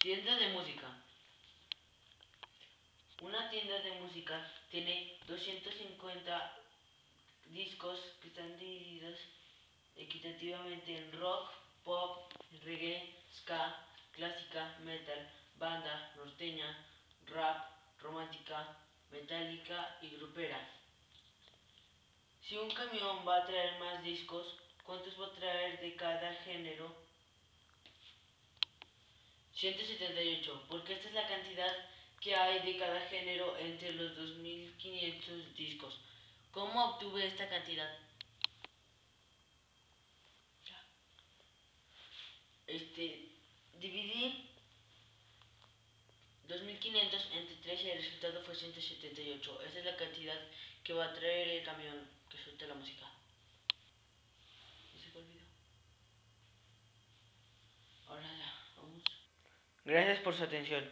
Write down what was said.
Tienda de música. Una tienda de música tiene 250 discos que están divididos equitativamente en rock, pop, reggae, ska, clásica, metal, banda, norteña, rap, romántica, metálica y grupera. Si un camión va a traer más discos, ¿cuántos va a traer de cada género? 178, porque esta es la cantidad que hay de cada género entre los 2500 discos. ¿Cómo obtuve esta cantidad? Dividí 2500 entre 3 y el resultado fue 178. Esa es la cantidad que va a traer el camión que suelta la música. ¿Se fue el video? Ahora ya, vamos. Gracias por su atención.